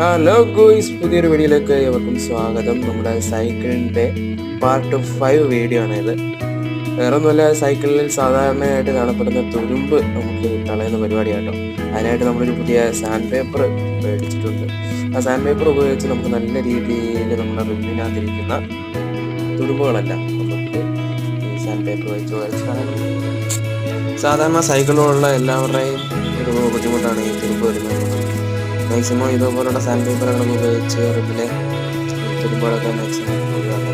Hello ഗോയ്സ്, പുതിയൊരു വീഡിയോയിലേക്ക് ഏവർക്കും സ്വാഗതം. നമ്മുടെ സൈക്കിളിൻ്റെ പാർട്ട് 5 വീഡിയോ ആണ് ഇത്. വേറെ ഒന്നുമല്ല, സൈക്കിളിൽ സാധാരണയായിട്ട് കാണപ്പെടുന്ന തുരുമ്പ് നമുക്ക് കളയുന്ന പരിപാടിയാട്ടോ. അതിനായിട്ട് നമ്മളൊരു പുതിയ സാൻഡ് പേപ്പർ മേടിച്ചിട്ടുണ്ട്. ആ സാൻഡ് പേപ്പർ ഉപയോഗിച്ച് നമുക്ക് നല്ല രീതിയിൽ നമ്മുടെ റിമ്മിനകത്തിരിക്കുന്ന തുരുമ്പുകളെല്ലാം നമുക്ക് ഈ സാൻഡ് പേപ്പർ വെച്ച് വരച്ചാൽ, സാധാരണ സൈക്കിളുള്ള എല്ലാവരുടെയും ഒരു ബുദ്ധിമുട്ടാണ് ഈ തുരുമ്പ് വരുന്നത്. മാക്സിമം ഇതുപോലുള്ള സാൻഡ് പേപ്പറുകളൊക്കെ ഉപയോഗിച്ച് റിമ്മിലെ തുരുമ്പുകളൊക്കെ മാക്സിമം ഒഴിവാക്കാൻ